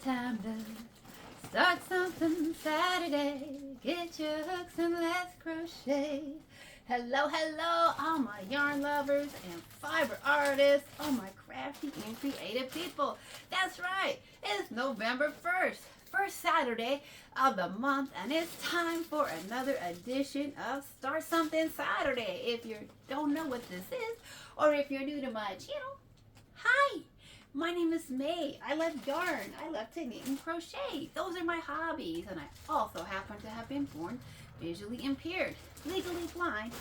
time to start something Saturday. Get your hooks and let's crochet. Hello, hello, all my yarn lovers and fiber artists, all my crafty and creative people. That's right, it's November 1st, first Saturday of the month, and it's time for another edition of Start Something Saturday. If you don't know what this is, or if you're new to my channel, hi! My name is May. I love yarn. I love to knit and crochet. Those are my hobbies. And I also happen to have been born visually impaired, legally blind,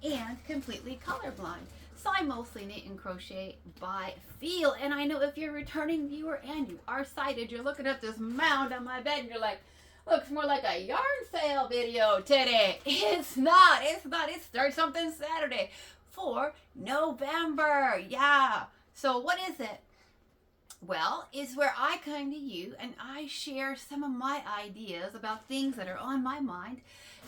and completely colorblind. So I mostly knit and crochet by feel. And I know if you're a returning viewer and you are sighted, you're looking at this mound on my bed and you're like, looks more like a yarn sale video today. It's not. It's Start Something Saturday for November. Yeah. So what is it? Well, it's where I come to you and I share some of my ideas about things that are on my mind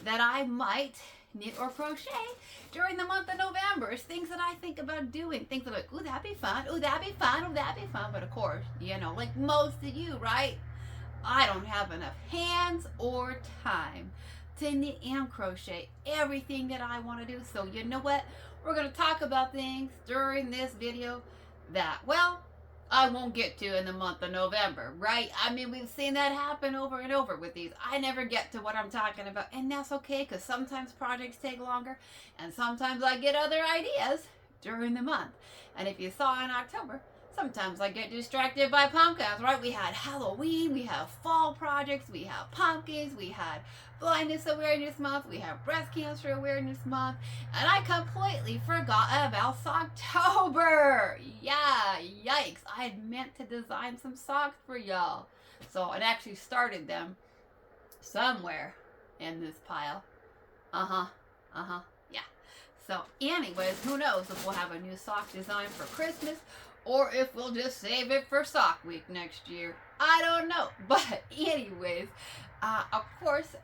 that I might knit or crochet during the month of November. It's things that I think about doing, things that are like, ooh, that'd be fun, ooh, that'd be fun, ooh, that'd be fun. But of course, you know, like most of you, right? I don't have enough hands or time to knit and crochet everything that I want to do. So you know what? We're going to talk about things during this video that, well, I won't get to in the month of November, right? I mean, we've seen that happen over and over with these. I never get to what I'm talking about, and that's okay, because sometimes projects take longer, and sometimes I get other ideas during the month. And if you saw in October, sometimes I get distracted by pumpkins, right? We had Halloween, we have fall projects, we have pumpkins, we had Blindness Awareness Month, we have Breast Cancer Awareness Month, and I completely forgot about Socktober. Yeah, yikes. I had meant to design some socks for y'all. So I actually started them somewhere in this pile. Yeah. So anyways, who knows if we'll have a new sock design for Christmas or if we'll just save it for Sock Week next year. I don't know. But anyways, of course,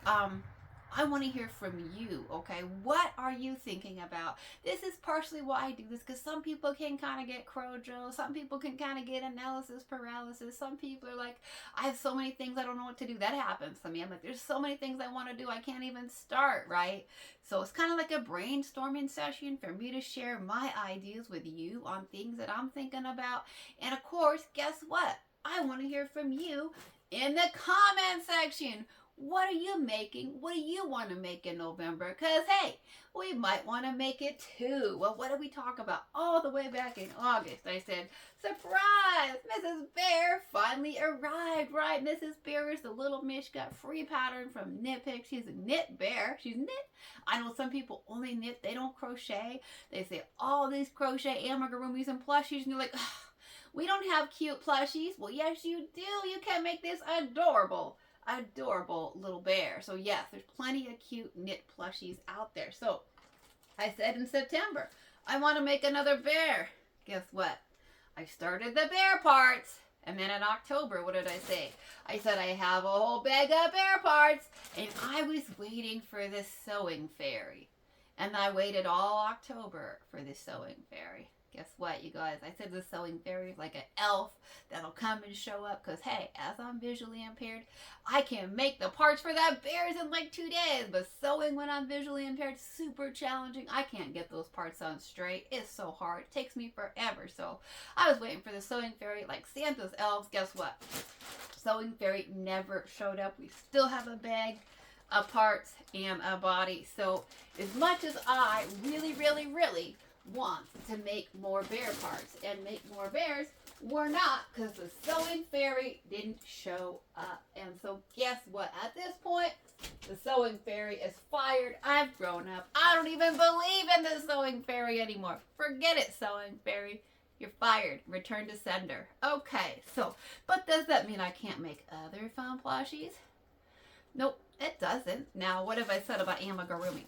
I want to hear from you, okay? What are you thinking about? This is partially why I do this, because some people can kind of get crojo. Some people can kind of get analysis paralysis. Some people are like, I have so many things, I don't know what to do. That happens to me. I'm like, there's so many things I want to do, I can't even start, right? So it's kind of like a brainstorming session for me to share my ideas with you on things that I'm thinking about. And of course, guess what? I want to hear from you in the comment section. What are you making? What do you want to make in November? Because, hey, we might want to make it too. Well, what did we talk about all the way back in August? I said, surprise! Mrs. Bear finally arrived, right? Mrs. Bear is the little Mishka free pattern from Knit Pick. She's a knit bear. She's knit. I know some people only knit. They don't crochet. They say all these crochet amigurumis and plushies, and you're like, ugh, we don't have cute plushies. Well, yes, you do. You can make this adorable little bear. So yes, there's plenty of cute knit plushies out there. So I said in September, I want to make another bear. Guess what? I started the bear parts. And then in October, what did I say? I said I have a whole bag of bear parts. And I was waiting for this sewing fairy. And I waited all October for this sewing fairy. Guess what, you guys? I said the sewing fairy is like an elf that'll come and show up, because, hey, as I'm visually impaired, I can make the parts for that bears in like 2 days. But sewing when I'm visually impaired, super challenging. I can't get those parts on straight. It's so hard. It takes me forever. So I was waiting for the sewing fairy like Santa's elves. Guess what? Sewing fairy never showed up. We still have a bag of parts and a body. So as much as I really want to make more bear parts and make more bears, we're not, because the sewing fairy didn't show up. And so guess what? At this point, the sewing fairy is fired. I've grown up. I don't even believe in the sewing fairy anymore. Forget it, sewing fairy. You're fired. Return to sender. Okay, so, but does that mean I can't make other fun plushies? Nope, it doesn't. Now, what have I said about amigurumi?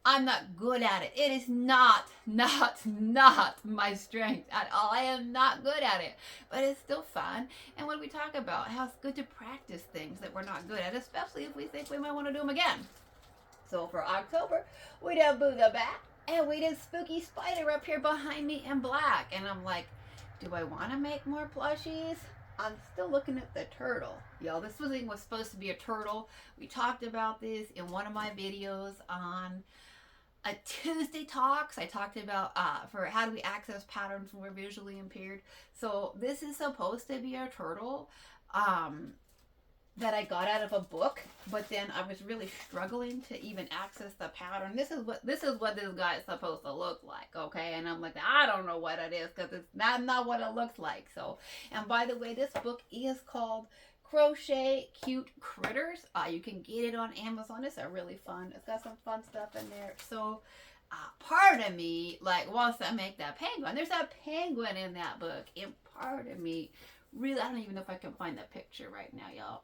I'm not good at it. It is not my strength at all. I am not good at it. But it's still fun. And when we talk about how it's good to practice things that we're not good at, especially if we think we might want to do them again. So for October, we did Boo the Bat, and we did Spooky Spider up here behind me in black. And I'm like, do I want to make more plushies? I'm still looking at the turtle. Yo, this was supposed to be a turtle. We talked about this in one of my videos on a Tuesday Talks. I talked about for how do we access patterns when we're visually impaired. So this is supposed to be a turtle that I got out of a book, but then I was really struggling to even access the pattern. This is what this guy is supposed to look like, okay? And I'm like, I don't know what it is because it's not what it looks like. So, and by the way, this book is called Crochet Cute Critters. You can get it on Amazon. It's a really fun. It's got some fun stuff in there. So, part of me like wants to make that penguin. There's a penguin in that book, and part of me really, I don't even know if I can find that picture right now, y'all.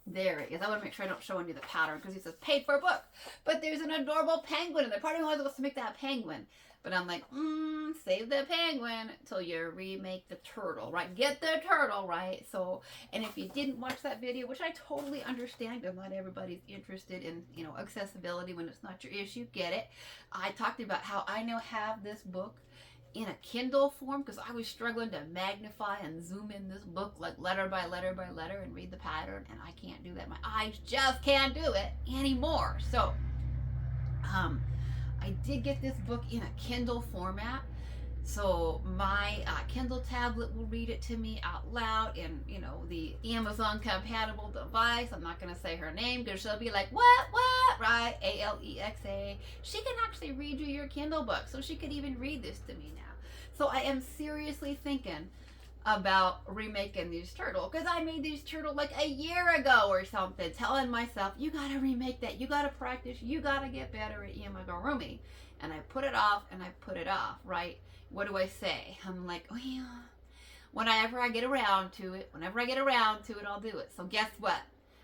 There it is. I want to make sure I don't show any of the pattern because he says paid for a book. But there's an adorable penguin in there. Part of me wants to make that penguin. But I'm like, save the penguin till you remake the turtle, right? Get the turtle, right? So, and if you didn't watch that video, which I totally understand because not everybody's interested in, accessibility when it's not your issue, get it. I talked about how I now have this book in a Kindle form because I was struggling to magnify and zoom in this book like letter by letter by letter and read the pattern, and I can't do that. My eyes just can't do it anymore. So I did get this book in a Kindle format, so my Kindle tablet will read it to me out loud in the Amazon compatible device. I'm not going to say her name because she'll be like, what, right? Alexa. She can actually read you your Kindle book, so she could even read this to me now. So I am seriously thinking about remaking these turtles because I made these turtles like a year ago or something, telling myself, you got to remake that, you got to practice, you got to get better at amigurumi. And I put it off and I put it off, right? What do I say? I'm like, oh yeah, whenever I get around to it, I'll do it. So guess what?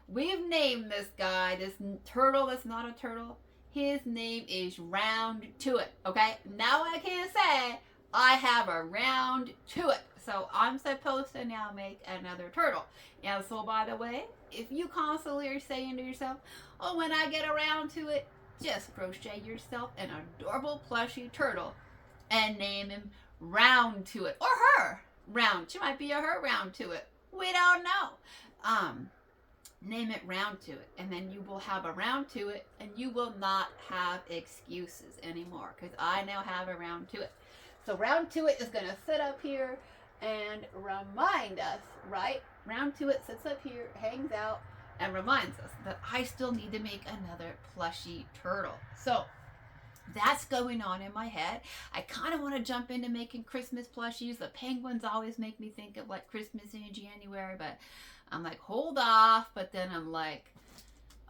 We've named this guy, this turtle that's not a turtle. His name is Round To It, okay? Now I can say I have a round to it. So I'm supposed to now make another turtle. And so by the way, if you constantly are saying to yourself, oh, when I get around to it, just crochet yourself an adorable plushy turtle and name him Round To It. Or her Round. She might be a her Round To It. We don't know. Name it Round To It. And then you will have a Round To It and you will not have excuses anymore because I now have a Round To It. So Round To It is going to sit up here and remind us, right? Round To It sits up here, hangs out, and reminds us that I still need to make another plushy turtle. So that's going on in my head. I kind of want to jump into making Christmas plushies. The penguins always make me think of like Christmas in January, but I'm like, hold off. But then I'm like,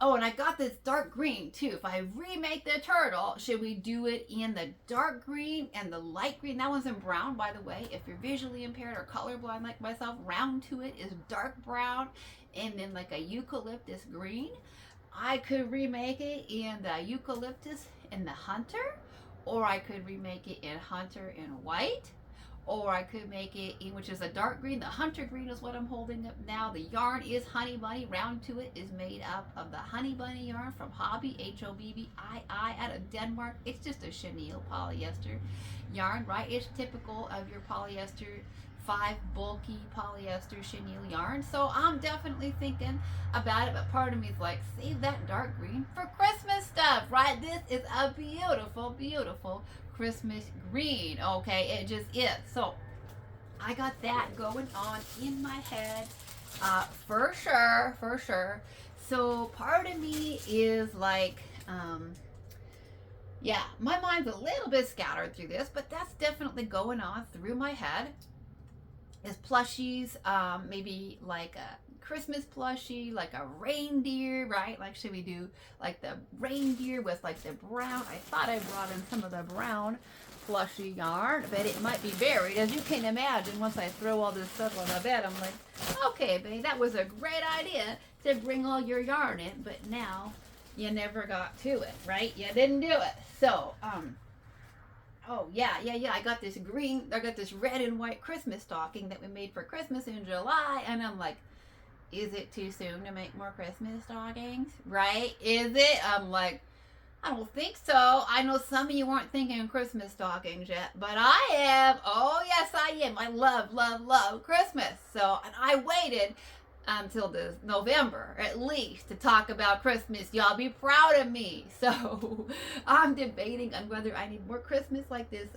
oh, and I got this dark green too. If I remake the turtle, should we do it in the dark green and the light green? That one's in brown, by the way. If you're visually impaired or colorblind like myself, Round To It is dark brown and then like a eucalyptus green. I could remake it in the eucalyptus and the hunter, or I could remake it in hunter and white, or I could make it in, which is a dark green. The hunter green is what I'm holding up now. The yarn is Honey Bunny. Round To It is made up of the Honey Bunny yarn from Hobby, Hobbii, out of Denmark. It's just a chenille polyester yarn, right? It's typical of your polyester, 5 bulky polyester chenille yarn. So I'm definitely thinking about it, but part of me is like, save that dark green for Christmas stuff, right? This is a beautiful, beautiful Christmas green. Okay, it just is. So I got that going on in my head for sure. So part of me is like, yeah, my mind's a little bit scattered through this, but that's definitely going on through my head. Is plushies, maybe like a Christmas plushie, like a reindeer, right? Like, should we do like the reindeer with like the brown? I thought I brought in some of the brown plushie yarn, but it might be buried. As you can imagine, once I throw all this stuff on the bed, I'm like, okay, babe, that was a great idea to bring all your yarn in, but now you never got to it, right? You didn't do it. So, oh, yeah. I got this red and white Christmas stocking that we made for Christmas in July. And I'm like, is it too soon to make more Christmas stockings? Right? Is it? I'm like, I don't think so. I know some of you weren't thinking Christmas stockings yet, but I am. Oh, yes, I am. I love, love, love Christmas. So, and I waited until this November at least to talk about Christmas. Y'all be proud of me. So, I'm debating on whether I need more Christmas like this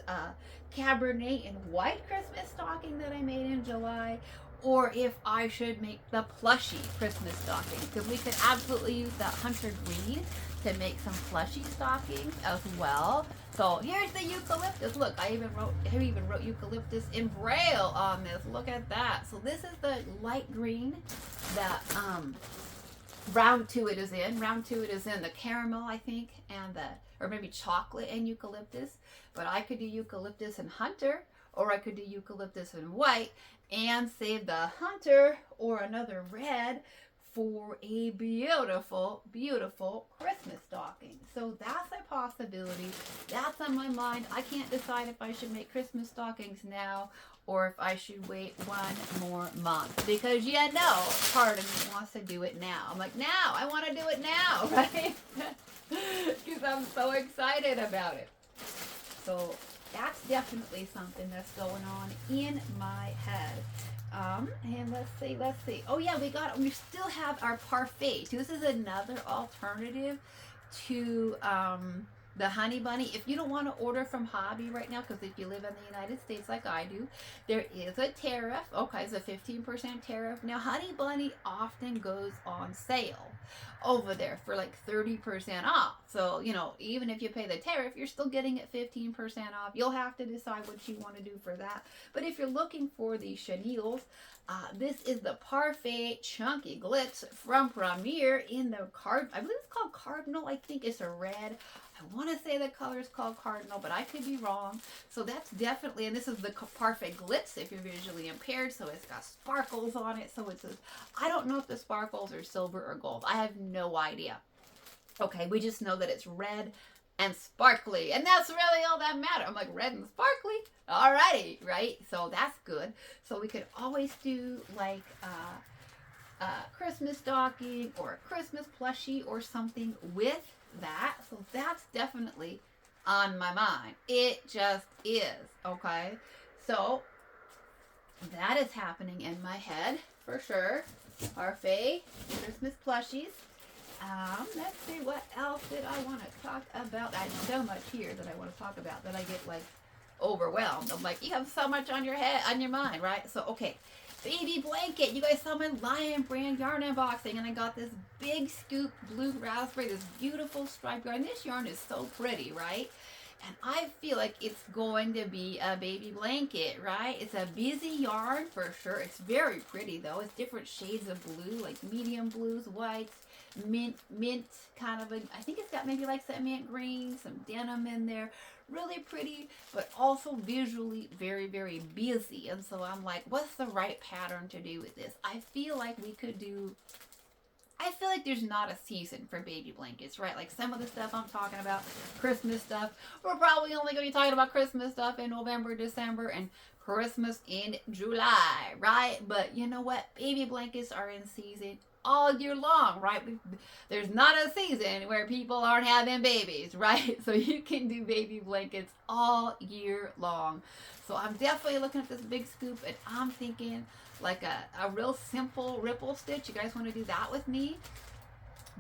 Cabernet and white Christmas stocking that I made in July, or if I should make the plushy Christmas stocking, because we could absolutely use that hunter green to make some plushy stockings as well. So here's the eucalyptus. Look, I even wrote eucalyptus in braille on this. Look at that. So this is the light green that round two it is in. Round two it is in the caramel, I think, and or maybe chocolate and eucalyptus. But I could do eucalyptus and hunter, or I could do eucalyptus and white and save the hunter or another red for a beautiful, beautiful Christmas stocking. So that's a possibility. That's on my mind. I can't decide if I should make Christmas stockings now or if I should wait one more month. Because part of me wants to do it now. I'm like, now, I want to do it now, right? Because I'm so excited about it. So that's definitely something that's going on in my head. And let's see. Oh yeah, we still have our parfait. So this is another alternative to the Honey Bunny. If you don't want to order from Hobby right now, because if you live in the United States like I do, there is a tariff. Okay, it's a 15% tariff. Now, Honey Bunny often goes on sale over there for like 30% off. So, even if you pay the tariff, you're still getting it 15% off. You'll have to decide what you want to do for that. But if you're looking for the chenilles, this is the Parfait Chunky Glitz from Premier in the I believe it's called Cardinal. I think it's a red. I want to say the color is called Cardinal, but I could be wrong. So that's definitely, and this is the Parfait Glitz if you're visually impaired. So it's got sparkles on it. So I don't know if the sparkles are silver or gold. I have no idea. Okay, we just know that it's red and sparkly, and that's really all that matters. I'm like, red and sparkly, alrighty, right? So that's good. So we could always do like a Christmas stocking or a Christmas plushie or something with that. So that's definitely on my mind. It just is. Okay, so that is happening in my head for sure. Parfait Christmas plushies. Let's see, what else did I want to talk about? I have so much here that I want to talk about that I get like overwhelmed. I'm like, you have so much on your mind, right? So, okay, baby blanket. You guys saw my Lion Brand yarn unboxing, and I got this big scoop blue raspberry, this beautiful striped yarn. This yarn is so pretty, right? And I feel like it's going to be a baby blanket, right? It's a busy yarn for sure. It's very pretty though. It's different shades of blue, like medium blues, whites, mint kind of I think it's got maybe like some mint green, some denim in there. Really pretty, but also visually very, very busy. And so I'm like, what's the right pattern to do with this? I feel like there's not a season for baby blankets, right? Like some of the stuff I'm talking about, Christmas stuff, we're probably only going to be talking about Christmas stuff in November, December, and Christmas in July, right? But you know what? Baby blankets are in season all year long, right? There's not a season where people aren't having babies, right? So you can do baby blankets all year long. So I'm definitely looking at this big scoop, and I'm thinking like a real simple ripple stitch. You guys want to do that with me?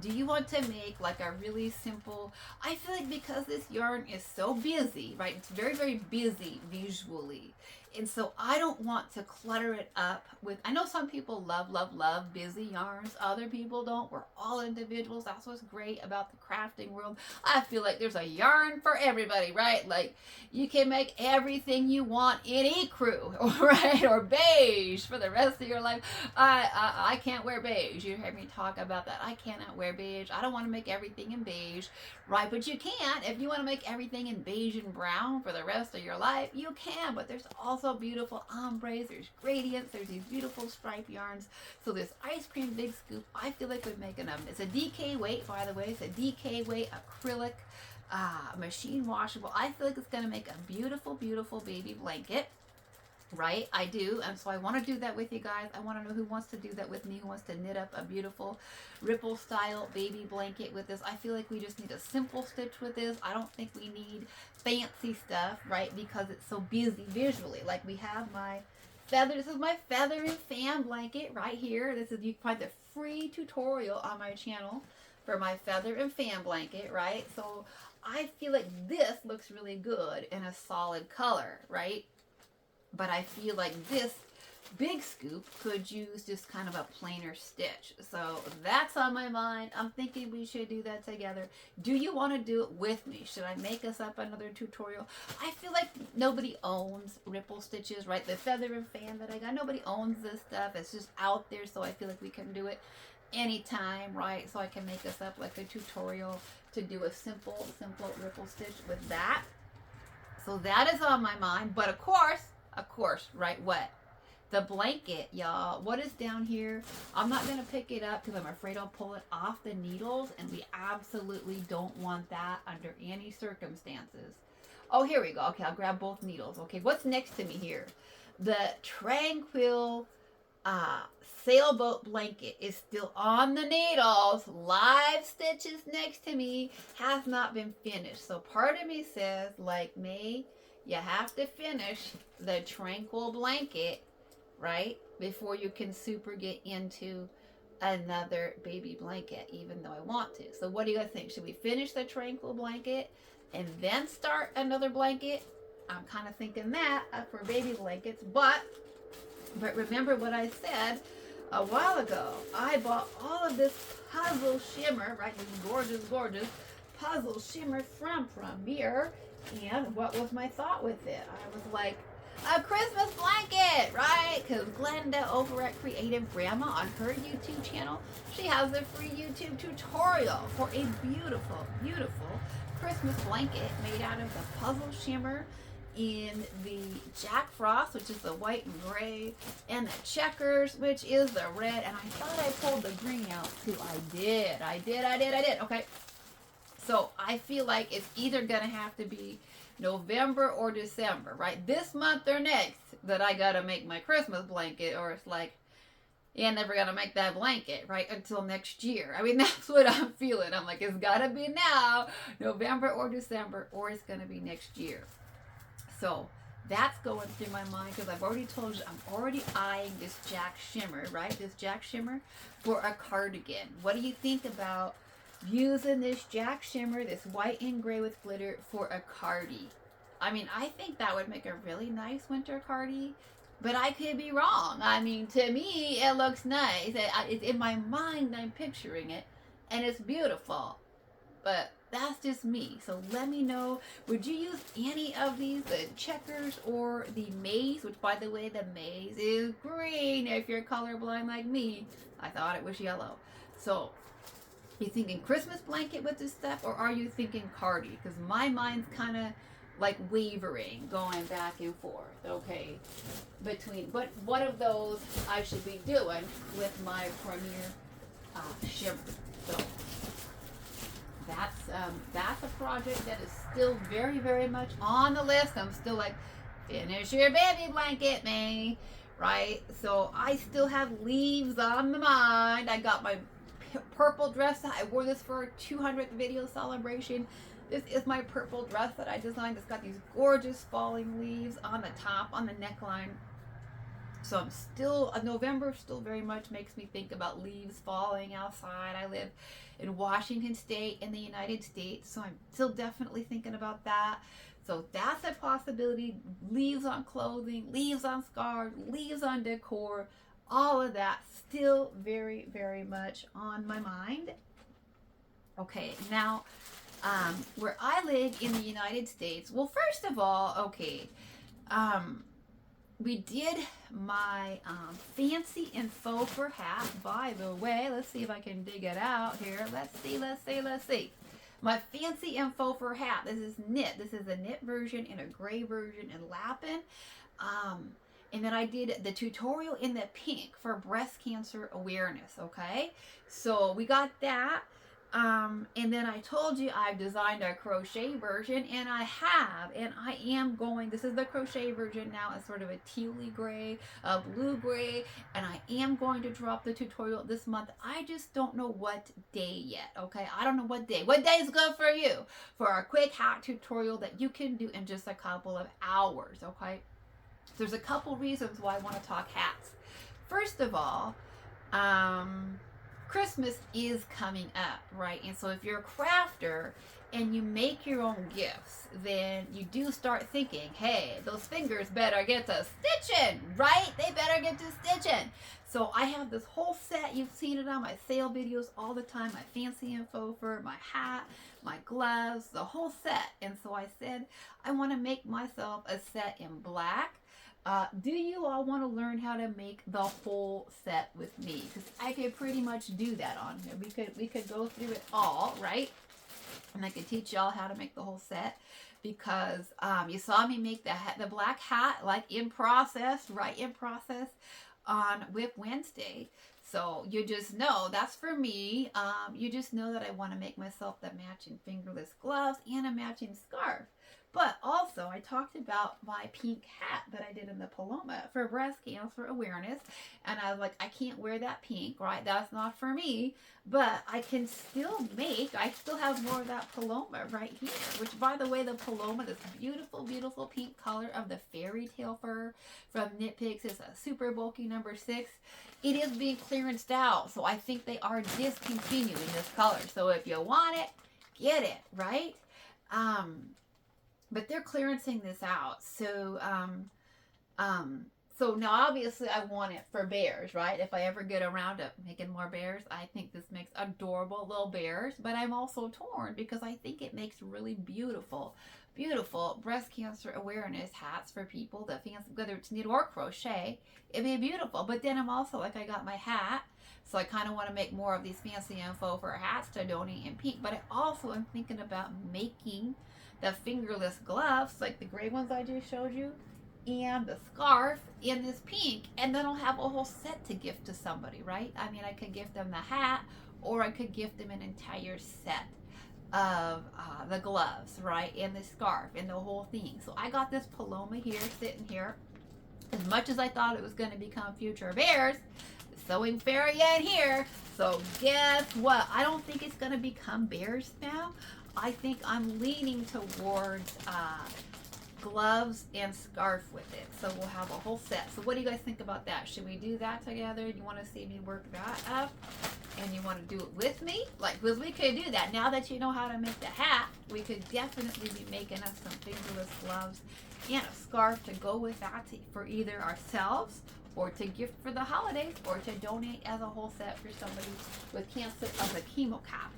Do you want to make like a really simple, I feel like because this yarn is so busy, right? It's very, very busy visually. And so I don't want to clutter it up with, I know some people love, love, love busy yarns. Other people don't. We're all individuals. That's what's great about the crafting world. I feel like there's a yarn for everybody, right? Like you can make everything you want in ecru, right? Or beige for the rest of your life. I can't wear beige. You heard me talk about that. I cannot wear beige. I don't want to make everything in beige, right? But you can. If you want to make everything in beige and brown for the rest of your life, you can. But there's also beautiful ombres, there's gradients, there's these beautiful stripe yarns. So this ice cream big scoop, I feel like would make it's a DK weight, by the way. It's a DK weight acrylic, machine washable. I feel like it's going to make a beautiful, beautiful baby blanket. right? I do. And so I want to do that with you guys. I want to know who wants to do that with me, who wants to knit up a beautiful ripple style baby blanket with this. I feel like we just need a simple stitch with this. I don't think we need fancy stuff, right? Because it's so busy visually. Like we have my feather. This is my feather and fan blanket right here. This is, you can find the free tutorial on my channel for my feather and fan blanket, right? So I feel like this looks really good in a solid color, right? But I feel like this big scoop could use just kind of a plainer stitch. So that's on my mind. I'm thinking we should do that together. Do you want to do it with me? Should I make us up another tutorial? I feel like nobody owns ripple stitches, right? The feather and fan that I got, nobody owns this stuff. It's just out there, so I feel like we can do it anytime, right? So I can make us up like a tutorial to do a simple ripple stitch with that. So that is on my mind. But of course, right, what? The blanket, y'all. What is down here? I'm not going to pick it up because I'm afraid I'll pull it off the needles, and we absolutely don't want that under any circumstances. Oh, here we go. Okay, I'll grab both needles. Okay, what's next to me here? The Tranquil sailboat blanket is still on the needles. Live stitches next to me, has not been finished. So part of me says, like May, you have to finish the Tranquil blanket, right, before you can super get into another baby blanket, even though I want to. So what do you guys think? Should we finish the Tranquil blanket and then start another blanket? I'm kind of thinking that for baby blankets, but remember what I said a while ago. I bought all of this puzzle shimmer, right? This gorgeous puzzle shimmer from Premier. And what was my thought with it? I was like, a Christmas blanket, right? Because Glenda over at Creative Grandma on her YouTube channel, she has a free YouTube tutorial for a beautiful Christmas blanket made out of the puzzle shimmer in the Jack Frost, which is the white and gray, and the checkers, which is the red. And I thought I pulled the green out too. I did. Okay. So I feel like it's either going to have to be November or December, right? This month or next that I got to make my Christmas blanket, or it's like, you're never going to make that blanket, right? Until next year. I mean, that's what I'm feeling. I'm like, it's got to be now, November or December, or it's going to be next year. So that's going through my mind because I've already told you, I'm already eyeing this Jack Shimmer, right? This Jack Shimmer for a cardigan. What do you think about using this Jack Shimmer, this white and gray with glitter, for a cardi? I mean, I think that would make a really nice winter cardi, but I could be wrong. I mean, to me, it looks nice. It's in my mind, I'm picturing it, and it's beautiful. But that's just me. So let me know, would you use any of these, the checkers or the maze? Which, by the way, the maze is green if you're colorblind like me. I thought it was yellow. So you thinking Christmas blanket with this stuff, or are you thinking cardi? Because my mind's kind of like wavering, going back and forth, okay, between what of those I should be doing with my Premier shimmer. So that's a project that is still very much on the list. I'm still like, finish your baby blanket, May, right? So I still have leaves on my mind. I got my purple dress. I wore this for a 200th video celebration. This is my purple dress that I designed. It's got these gorgeous falling leaves on the top, on the neckline. So I'm still, November still very much makes me think about leaves falling outside. I live in Washington State in the United States, so I'm still definitely thinking about that. So that's a possibility. Leaves on clothing, leaves on scarves, leaves on decor, all of that still very much on my mind. Okay, now where I live in the United States, well, first of all, okay, we did my fancy and faux fur hat, by the way. Let's see if I can dig it out here. Let's see. My fancy and faux fur hat. This is knit. This is a knit version and a gray version in Lapin. And then I did the tutorial in the pink for breast cancer awareness, okay? So we got that. And then I told you I've designed a crochet version, and I am going, this is the crochet version now. It's sort of a tealy gray, a blue gray, and I am going to drop the tutorial this month. I just don't know what day yet, okay? I don't know what day. What day is good for you for a quick hat tutorial that you can do in just a couple of hours, okay? There's a couple reasons why I want to talk hats. First of all, Christmas is coming up, right? And so if you're a crafter and you make your own gifts, then you do start thinking, hey, those fingers better get to stitching, right? They better get to stitching. So I have this whole set. You've seen it on my sale videos all the time. My fancy info for my hat, my gloves, the whole set. And so I said, I want to make myself a set in black. Do you all want to learn how to make the whole set with me? Because I could pretty much do that on here. We could go through it all, right? And I could teach y'all how to make the whole set, because you saw me make the black hat like in process, right in process on Whip Wednesday. So you just know that's for me. You just know that I want to make myself the matching fingerless gloves and a matching scarf. But also, I talked about my pink hat that I did in the Paloma for breast cancer awareness. And I was like, I can't wear that pink, right? That's not for me. But I can still I still have more of that Paloma right here. Which, by the way, the Paloma, this beautiful, beautiful pink color of the fairy tale fur from Knit Picks, is a super bulky number 6. It is being clearanced out. So I think they are discontinuing this color. So if you want it, get it, right? But they're clearancing this out. So, so now obviously I want it for bears, right? If I ever get around to making more bears, I think this makes adorable little bears. But I'm also torn because I think it makes really beautiful, beautiful breast cancer awareness hats for people that fancy, whether it's knit or crochet. It'd be beautiful. But then I'm also like, I got my hat. So I kind of want to make more of these fancy info for hats to donate in pink. But I also am thinking about making the fingerless gloves, like the gray ones I just showed you, and the scarf in this pink, and then I'll have a whole set to gift to somebody, right? I mean, I could gift them the hat, or I could gift them an entire set of the gloves, right, and the scarf, and the whole thing. So I got this Paloma here, sitting here. As much as I thought it was going to become Future Bears, the Sewing Fairy in here. So guess what? I don't think it's going to become bears now. I think I'm leaning towards gloves and scarf with it. So we'll have a whole set. So what do you guys think about that? Should we do that together? You want to see me work that up? And you want to do it with me? Like, because we could do that. Now that you know how to make the hat, we could definitely be making us some fingerless gloves and a scarf to go with that for either ourselves or to gift for the holidays or to donate as a whole set for somebody with cancer of the chemo cap.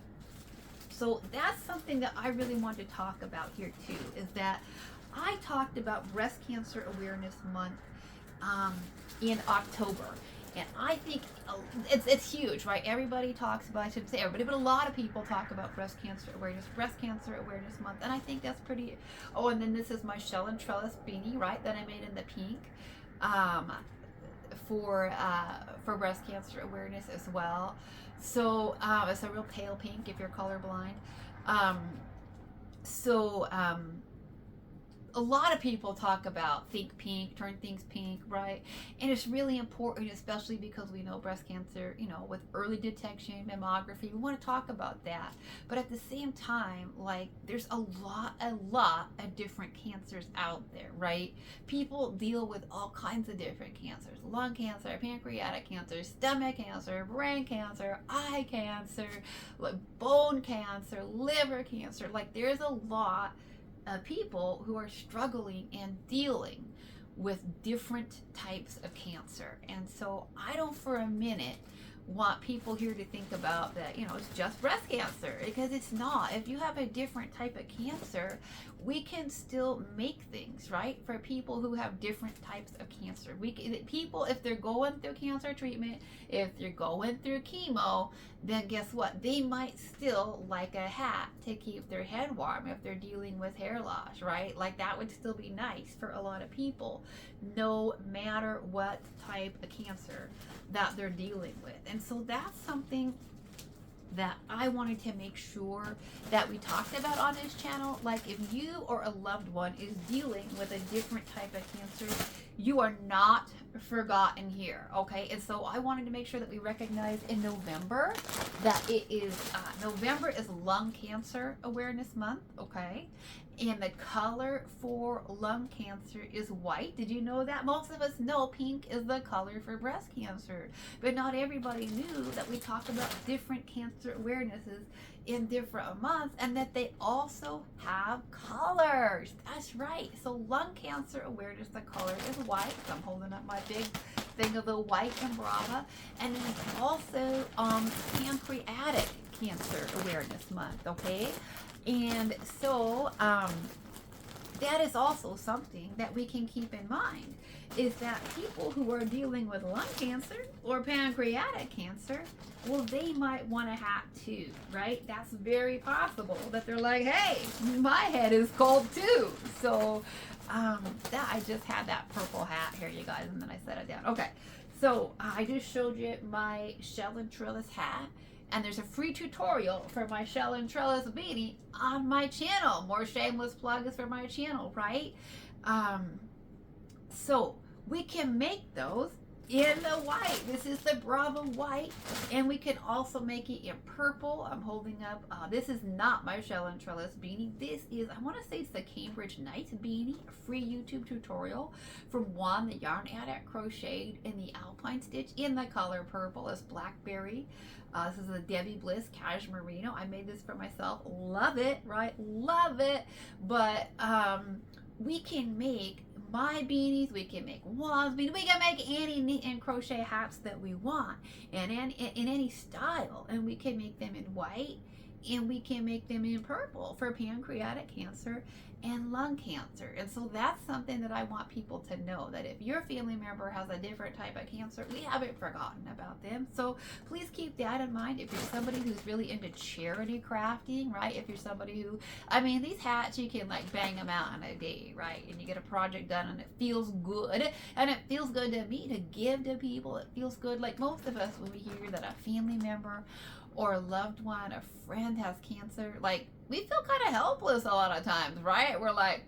So that's something that I really want to talk about here too, is that I talked about Breast Cancer Awareness Month in October. And I think it's huge, right? Everybody talks about, I shouldn't say everybody, but a lot of people talk about Breast Cancer Awareness Month. And I think that's pretty, oh, and then this is my Shell and Trellis beanie, right, that I made in the pink for breast cancer awareness as well. So it's a real pale pink if you're colorblind. A lot of people talk about think pink, turn things pink, right? And it's really important, especially because we know breast cancer, you know, with early detection, mammography, we want to talk about that. But at the same time, like, there's a lot of different cancers out there, right? People deal with all kinds of different cancers: lung cancer, pancreatic cancer, stomach cancer, brain cancer, eye cancer, like bone cancer, liver cancer. Like, there's a lot people who are struggling and dealing with different types of cancer. And so I don't for a minute want people here to think about that, you know, it's just breast cancer, because it's not. If you have a different type of cancer, we can still make things, right, for people who have different types of cancer. People, if they're going through cancer treatment, if they're going through chemo, then guess what? They might still like a hat to keep their head warm if they're dealing with hair loss, right? Like, that would still be nice for a lot of people, no matter what type of cancer that they're dealing with. And so that's something that I wanted to make sure that we talked about on this channel. Like, if you or a loved one is dealing with a different type of cancer, you are not forgotten here, okay? And so I wanted to make sure that we recognize in November that it is November is Lung Cancer Awareness Month, okay? And the color for lung cancer is white. Did you know that? Most of us know pink is the color for breast cancer, but not everybody knew that we talk about different cancer awarenesses in different months, and that they also have colors. That's right. So lung cancer awareness, the color is white. So I'm holding up my big thing of the white and Brava. And then it's also pancreatic cancer awareness month, okay? And so that is also something that we can keep in mind, is that people who are dealing with lung cancer or pancreatic cancer, well, they might want a hat too, right? That's very possible that they're like, hey, my head is cold too. So that I just had that purple hat here, you guys, and then I set it down. Okay, so I just showed you my shell and trellis hat. And there's a free tutorial for my shell and trellis beanie on my channel. More shameless plugs for my channel, right? So we can make those in the white. This is the Brava white, and we can also make it in purple. I'm holding up, this is not my shell and trellis beanie. This is, I want to say it's the Cambridge Nights beanie, a free YouTube tutorial from Juan the Yarn Addict, crocheted in the Alpine Stitch in the color purple as Blackberry. This is a Debbie Bliss Cashmere Merino. I made this for myself. Love it, right? Love it. But we can make my beanies, we can make Juan's beanies, we can make any knit and crochet hats that we want, and in any style. And we can make them in white, and we can make them in purple for pancreatic cancer and lung cancer. And so that's something that I want people to know, that if your family member has a different type of cancer, we haven't forgotten about them. So please keep that in mind. If you're somebody who's really into charity crafting, right? If you're somebody who, I mean, these hats, you can like bang them out in a day, right? And you get a project done and it feels good. And it feels good to me to give to people. It feels good. Like most of us, when we hear that a family member or a loved one, a friend has cancer, like, we feel kind of helpless a lot of times, right? We're like,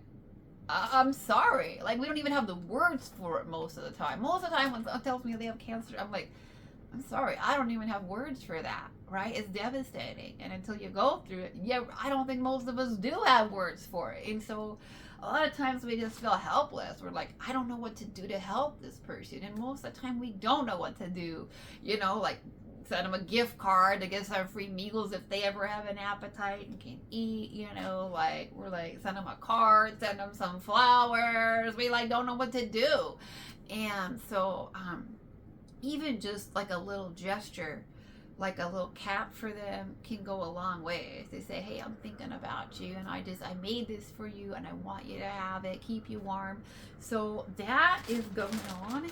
I'm sorry. Like, we don't even have the words for it most of the time. Most of the time when someone tells me they have cancer, I'm like, I'm sorry, I don't even have words for that, right? It's devastating. And until you go through it, yeah, I don't think most of us do have words for it. And so a lot of times we just feel helpless. We're like, I don't know what to do to help this person. And most of the time we don't know what to do, you know, like, send them a gift card to get some free meals if they ever have an appetite and can eat, you know, like, we're like, send them a card, send them some flowers. We like don't know what to do. And so even just like a little gesture, like a little cap for them, can go a long way. If they say, hey, I'm thinking about you, and I made this for you, and I want you to have it, keep you warm. So that is going on.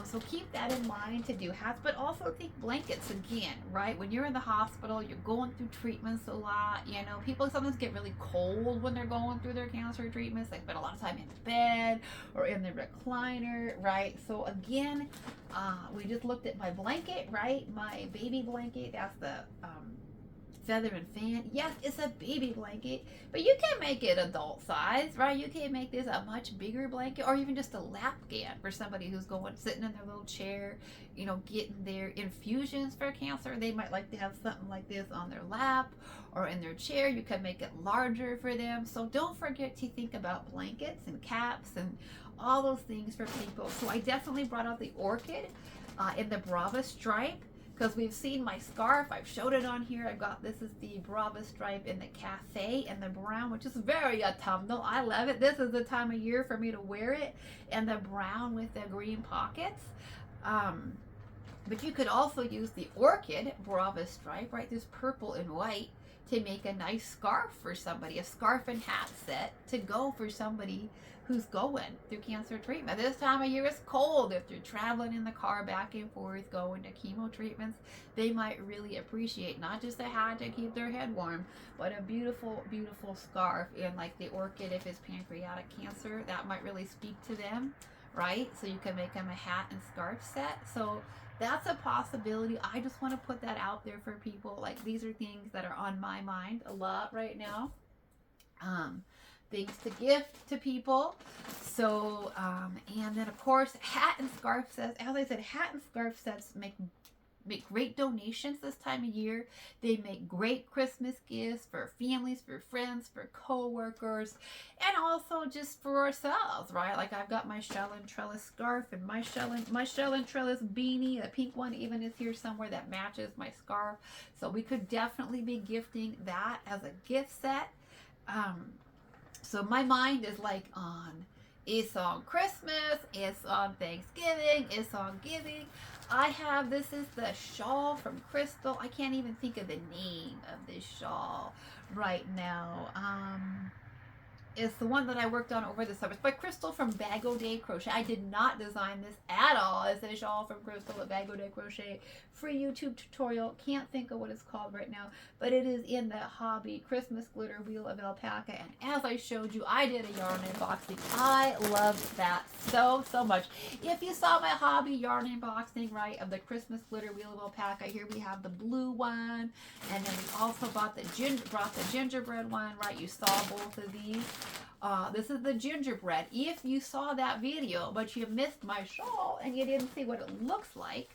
So keep that in mind to do hats, but also think blankets again, right? When you're in the hospital, you're going through treatments a lot, you know, people sometimes get really cold when they're going through their cancer treatments. They spend a lot of time in bed or in the recliner, right? So again, we just looked at my blanket, right? My baby blanket, that's the Feather and Fan. Yes, it's a baby blanket, but you can make it adult size, right? You can make this a much bigger blanket, or even just a lapghan for somebody who's sitting in their little chair, you know, getting their infusions for cancer. They might like to have something like this on their lap or in their chair. You can make it larger for them. So don't forget to think about blankets and caps and all those things for people. So I definitely brought out the orchid in the Brava stripe, because we've seen my scarf. I've showed it on here. I've got, this is the Brava stripe in the cafe and the brown, which is very autumnal. I love it. This is the time of year for me to wear it. And the brown with the green pockets. But you could also use the orchid Brava stripe, right? This purple and white, to make a nice scarf for somebody, a scarf and hat set to go for somebody who's going through cancer treatment. This time of year is cold. If you're traveling in the car back and forth, going to chemo treatments, they might really appreciate not just a hat to keep their head warm, but a beautiful, beautiful scarf. And like the orchid, if it's pancreatic cancer, that might really speak to them, right? So you can make them a hat and scarf set. So that's a possibility. I just want to put that out there for people. Like, these are things that are on my mind a lot right now. Things to gift to people. So, and then of course, hat and scarf sets. As I said, hat and scarf sets make great donations this time of year. They make great Christmas gifts for families, for friends, for co-workers, and also just for ourselves, right? Like, I've got my shell and trellis scarf and my shell and trellis beanie. The pink one even is here somewhere that matches my scarf. So we could definitely be gifting that as a gift set. So my mind is like on, it's on Christmas, it's on Thanksgiving, it's on giving. I have, this is the shawl from Crystal. I can't even think of the name of this shawl right now. It's the one that I worked on over the summer. It's by Crystal from Bag O' Day Crochet. I did not design this at all. It's a shawl from Crystal at Bag O' Day Crochet. Free YouTube tutorial. Can't think of what it's called right now, but it is in the hobby Christmas glitter wheel of alpaca. And as I showed you, I did a yarn unboxing. I loved that so much. If you saw my hobby yarn unboxing, right, of the Christmas glitter wheel of alpaca, here we have the blue one, and then we also brought the gingerbread one, right? You saw both of these. This is the gingerbread. If you saw that video, but you missed my shawl and you didn't see what it looks like,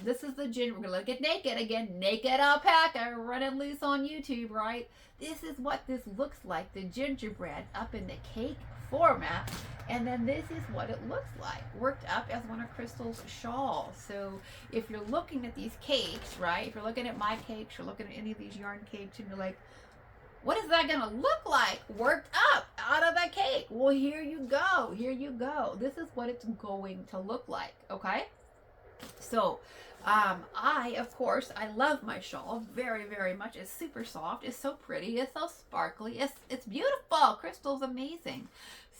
this is the gingerbread. We're gonna look at naked again. Naked alpaca running loose on YouTube, right? This is what this looks like, the gingerbread up in the cake format. And then this is what it looks like, worked up as one of Crystal's shawls. So if you're looking at these cakes, right? If you're looking at my cakes, you're looking at any of these yarn cakes, and you're like, what is that gonna look like worked up out of the cake? Well, here you go. Here you go. This is what it's going to look like, okay? So, of course, I love my shawl very much. It's super soft. It's so pretty. It's so sparkly. It's beautiful. Crystal's amazing.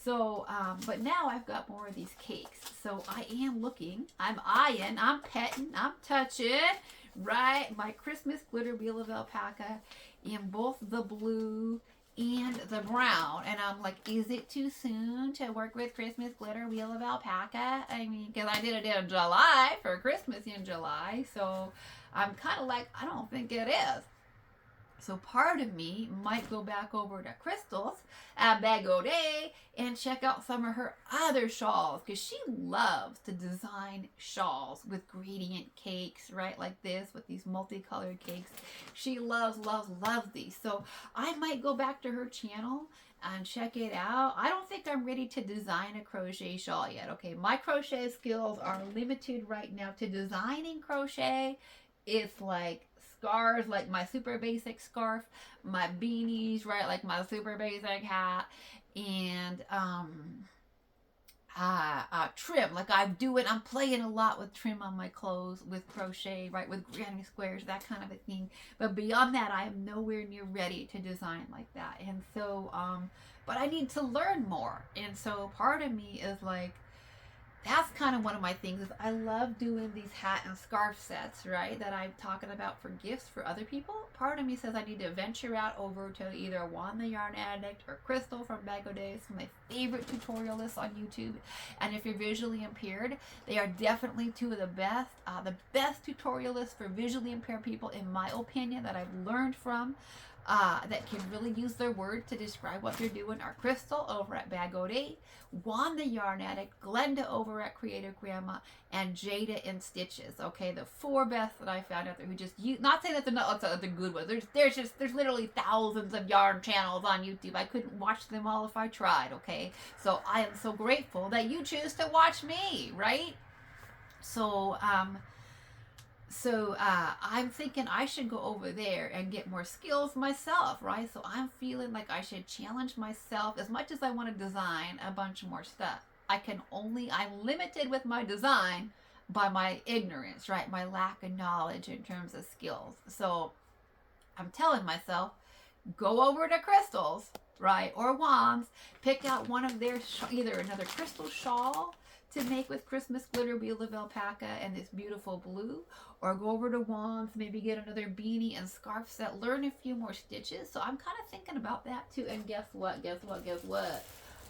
So, but now I've got more of these cakes. So I am looking, I'm eyeing, I'm petting, I'm touching, right? My Christmas glitter wheel of alpaca in both the blue and the brown. And I'm like, is it too soon to work with Christmas glitter wheel of alpaca? I mean, because I did it in July for Christmas in July. So I'm kind of like, I don't think it is. So part of me might go back over to Crystal's at Bag O' Day and check out some of her other shawls, because she loves to design shawls with gradient cakes, right? Like this, with these multicolored cakes. She loves these. So I might go back to her channel and check it out. I don't think I'm ready to design a crochet shawl yet. Okay, my crochet skills are limited right now to designing crochet. It's like scarves, like my super basic scarf, my beanies, right, like my super basic hat, and trim. Like I'm playing a lot with trim on my clothes with crochet, right, with granny squares, that kind of a thing. But beyond that, I am nowhere near ready to design like that. And so, but I need to learn more. And so part of me is like, that's kind of one of my things, is I love doing these hat and scarf sets, right, that I'm talking about for gifts for other people. Part of me says I need to venture out over to either Juan the Yarn Addict or Crystal from Bag O' Day. It's my favorite tutorialists on YouTube. And if you're visually impaired, they are definitely two of the best tutorialists for visually impaired people, in my opinion, that I've learned from. That can really use their words to describe what they're doing are Crystal over at Bag O' Day, Juan the Yarn Addict, Glenda over at Creative Grandma, and Jada in Stitches. Okay, the four best that I found out there who just use, not saying that they're not the good ones. There's literally thousands of yarn channels on YouTube. I couldn't watch them all if I tried. Okay, so I am so grateful that you choose to watch me, right? So I'm thinking I should go over there and get more skills myself, right? So I'm feeling like I should challenge myself. As much as I want to design a bunch more stuff, I'm limited with my design by my ignorance, right? My lack of knowledge in terms of skills. So I'm telling myself, go over to Crystal's, right? Or Juan's, pick out one of their, either another Crystal shawl to make with Christmas glitter wheel of alpaca and this beautiful blue, or go over to Juan's, maybe get another beanie and scarf set, learn a few more stitches. So I'm kind of thinking about that too. And guess what?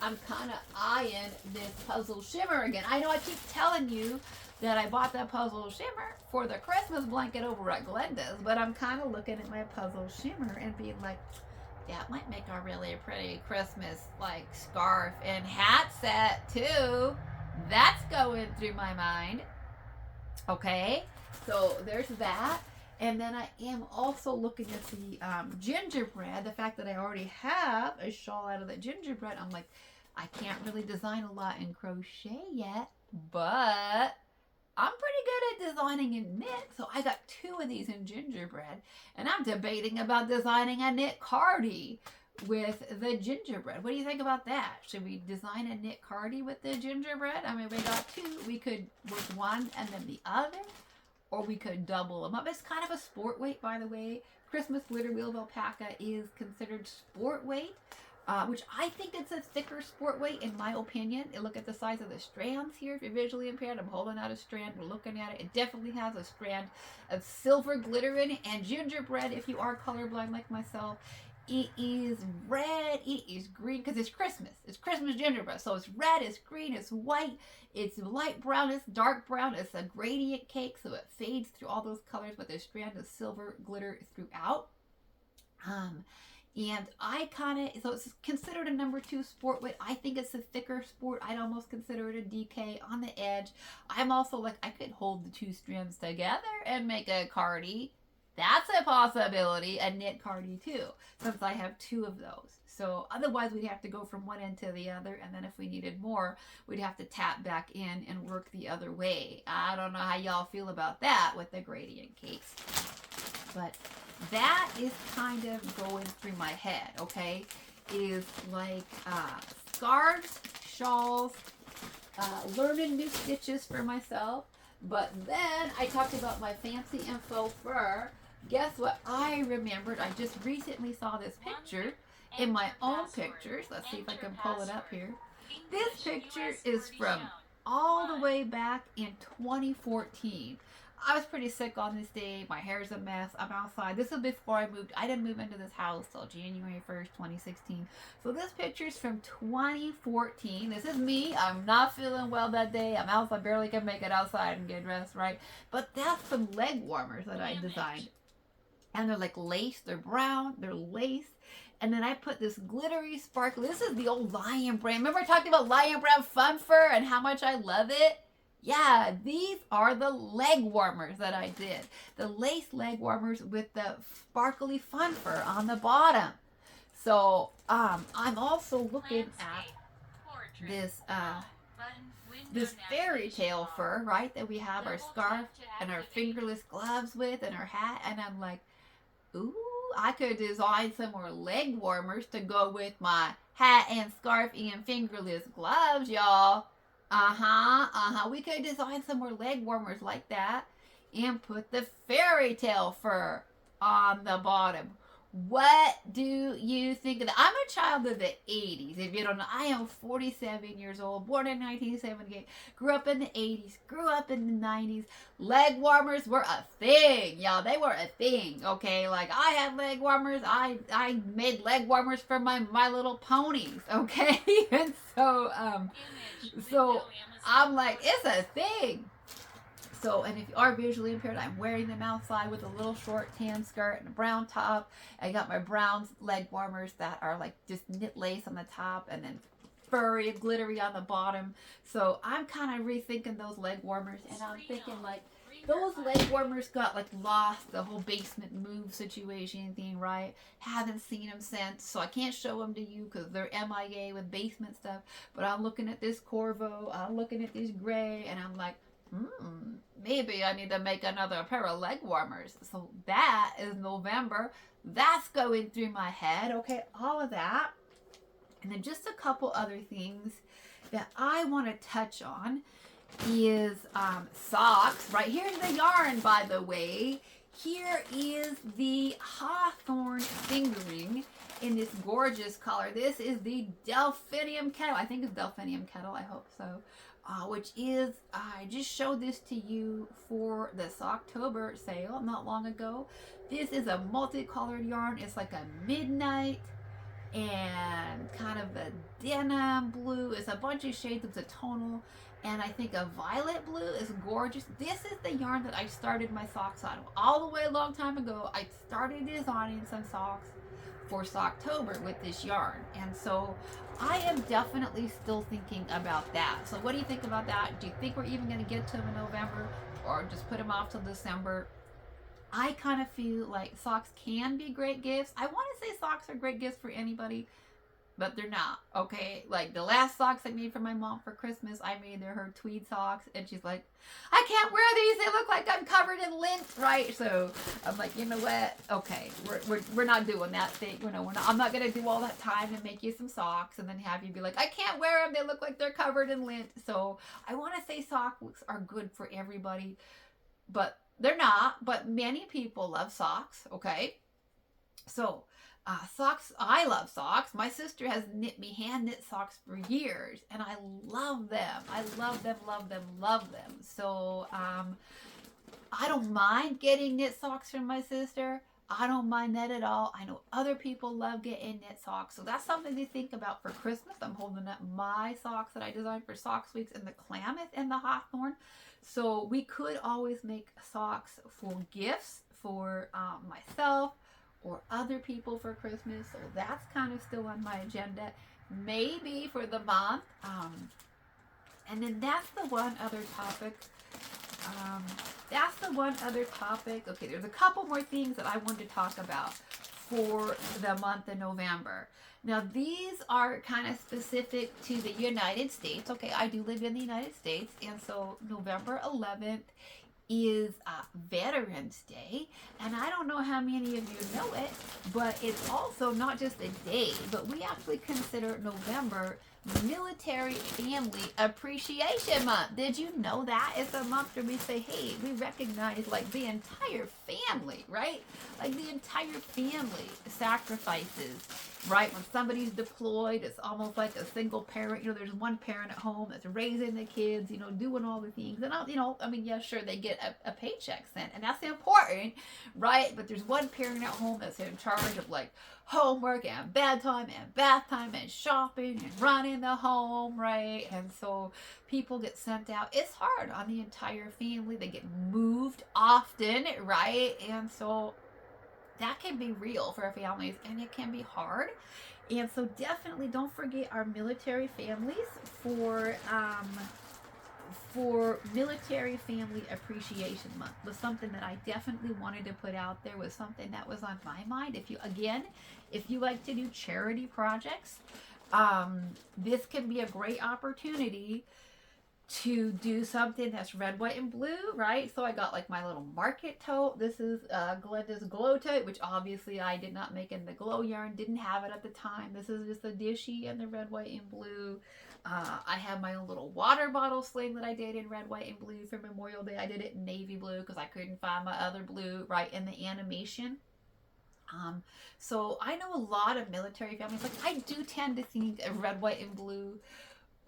I'm kind of eyeing this Puzzle Shimmer again. I know I keep telling you that I bought that Puzzle Shimmer for the Christmas blanket over at Glenda's, but I'm kind of looking at my Puzzle Shimmer and being like, that might make a really pretty Christmas like scarf and hat set too. That's going through my mind. Okay, so there's that. And then I am also looking at the gingerbread. The fact that I already have a shawl out of the gingerbread, I'm like, I can't really design a lot in crochet yet, but I'm pretty good at designing in knit. So I got 2 of these in gingerbread, and I'm debating about designing a knit cardie with the gingerbread. What do you think about that? Should we design a knit cardie with the gingerbread? I mean, we got 2. We could work one and then the other, or we could double them up. It's kind of a sport weight, by the way. Christmas glitter wheel alpaca is considered sport weight, which I think it's a thicker sport weight in my opinion. And look at the size of the strands here. If you're visually impaired, I'm holding out a strand. We're looking at it. It definitely has a strand of silver glitter in it. And gingerbread, if you are colorblind like myself, it is red, it is green, because it's Christmas. It's Christmas gingerbread. So it's red, it's green, it's white, it's light brown, it's dark brown. It's a gradient cake, so it fades through all those colors, but there's strand of silver glitter throughout. And I kind of, so it's considered a number 2 sport weight. I think it's a thicker sport. I'd almost consider it a DK on the edge. I'm also like, I could hold the 2 strands together and make a cardie. That's a possibility, a knit cardie too, since I have 2 of those. So otherwise we'd have to go from one end to the other, and then if we needed more, we'd have to tap back in and work the other way. I don't know how y'all feel about that with the gradient cakes, but that is kind of going through my head, okay? Is like scarves, shawls, learning new stitches for myself. But then I talked about my fancy and faux fur. Guess what I remembered? I just recently saw this picture in my own pictures. Let's see if I can pull it up here. This picture is from all the way back in 2014. I was pretty sick on this day. My hair's a mess. I'm outside. This was before I moved. I didn't move into this house till January 1st, 2016. So this picture's from 2014. This is me. I'm not feeling well that day. I'm outside. I barely can make it outside and get dressed, right? But that's some leg warmers that I designed. And they're like lace. They're brown. They're lace. And then I put this glittery sparkle. This is the old Lion Brand. Remember I talked about Lion Brand Fun Fur and how much I love it? Yeah, these are the leg warmers that I did. The lace leg warmers with the sparkly fun fur on the bottom. So I'm also looking at this fairy tale fur, right? That we have our scarf and our fingerless gloves with and our hat. And I'm like, ooh, I could design some more leg warmers to go with my hat and scarf and fingerless gloves, y'all. We could design some more leg warmers like that and put the fairy tale fur on the bottom. What do you think of that? I'm a child of the 80s. If you don't know, I am 47 years old, born in 1978, grew up in the 80s, grew up in the 90s. Leg warmers were a thing, y'all. They were a thing, okay? Like, I had leg warmers. I made leg warmers for my little ponies, okay? And so I'm like, it's a thing. So, and if you are visually impaired, I'm wearing them outside with a little short tan skirt and a brown top. I got my brown leg warmers that are like just knit lace on the top and then furry, glittery on the bottom. So I'm kind of rethinking those leg warmers, and I'm thinking like, those leg warmers got like lost, the whole basement move situation thing, right? Haven't seen them since, so I can't show them to you because they're MIA with basement stuff. But I'm looking at this Corvo, I'm looking at this gray, and I'm like, maybe I need to make another pair of leg warmers. So that is November. That's going through my head. Okay, all of that. And then just a couple other things that I want to touch on is socks. Right here in the yarn, by the way. Here is the Hawthorne fingering in this gorgeous color. This is the Delphinium Kettle. I think it's Delphinium Kettle. I hope so. Which is, I just showed this to you for this October sale not long ago. This is a multicolored yarn. It's like a midnight and kind of a denim blue. It's a bunch of shades. It's a tonal. And I think a violet blue is gorgeous. This is the yarn that I started my socks on. All the way a long time ago, I started designing some socks for Socktober with this yarn. And so I am definitely still thinking about that. So what do you think about that? Do you think we're even going to get to them in November, or just put them off till December? I kind of feel like socks can be great gifts. I want to say socks are great gifts for anybody, but they're not, okay? Like the last socks I made for my mom for Christmas, I made her tweed socks, and she's like, I can't wear these. They look like I'm covered in lint, right? So I'm like, you know what? Okay, we're not doing that thing. You know, I'm not gonna do all that time and make you some socks and then have you be like, I can't wear them. They look like they're covered in lint. So I want to say socks are good for everybody, but they're not. But many people love socks, okay? So socks, I love socks. My sister has knit me hand knit socks for years, and I love them. I love them, love them, love them. So I don't mind getting knit socks from my sister. I don't mind that at all. I know other people love getting knit socks. So that's something to think about for Christmas. I'm holding up my socks that I designed for Socks Weeks in the Klamath and the Hawthorne. So we could always make socks for gifts for myself or other people for Christmas. So that's kind of still on my agenda. Maybe for the month. And then that's the one other topic. Okay, there's a couple more things that I wanted to talk about for the month of November. Now, these are kind of specific to the United States. Okay, I do live in the United States, and so November 11th is Veterans Day, and I don't know how many of you know it, but it's also not just a day, but we actually consider November Military Family Appreciation Month. Did you know that? It's a month where we say, hey, we recognize like the entire family, right? Like the entire family sacrifices, right? When somebody's deployed, it's almost like a single parent. You know, there's one parent at home that's raising the kids, you know, doing all the things. And, yeah, sure, they get a paycheck sent, and that's important, right? But there's one parent at home that's in charge of like homework and bedtime and bath time and shopping and running the home, right? And so people get sent out. It's hard on the entire family. They get moved often, right? And so that can be real for our families, and it can be hard. And so definitely don't forget our military families for Military Family Appreciation Month. Was something that I definitely wanted to put out there, was something that was on my mind. If you like to do charity projects, this can be a great opportunity to do something that's red, white, and blue, right? So I got like my little market tote. This is Glenda's glow tote, which obviously I did not make in the glow yarn, didn't have it at the time. This is just a dishy in the red, white, and blue. I have my own little water bottle sling that I did in red, white, and blue for Memorial Day. I did it in navy blue because I couldn't find my other blue, right, in the animation. So I know a lot of military families. Like I do tend to think of red, white, and blue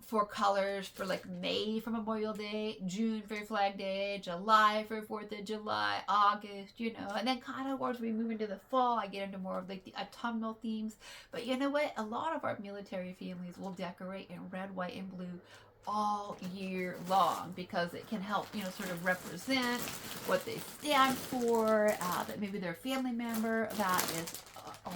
for colors for like May for Memorial Day, June for Flag Day, July for 4th of July, August, and then kind of once we move into the fall, I get into more of like the autumnal themes. But you know what? A lot of our military families will decorate in red, white, and blue all year long because it can help, sort of represent what they stand for, that maybe their family member that is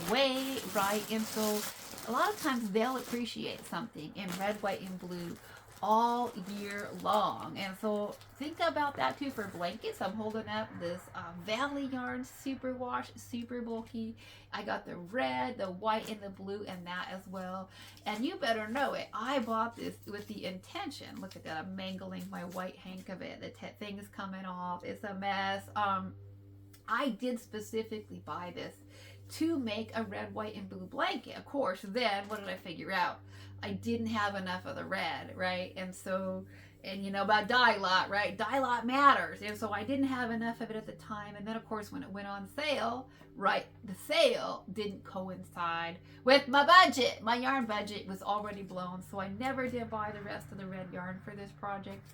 away, right? And so a lot of times they'll appreciate something in red, white, and blue all year long. And so think about that too for blankets. I'm holding up this Valley Yarn Super Wash, super bulky. I got the red, the white, and the blue in that as well. And you better know it. I bought this with the intention. Look at that. I'm mangling my white hank of it. The thing is coming off. It's a mess. I did specifically buy this to make a red, white, and blue blanket. Of course, then what did I figure out? I didn't have enough of the red, right? And so, about dye lot, right? Dye lot matters. And so I didn't have enough of it at the time. And then, of course, when it went on sale, right, the sale didn't coincide with my budget. My yarn budget was already blown, so I never did buy the rest of the red yarn for this project.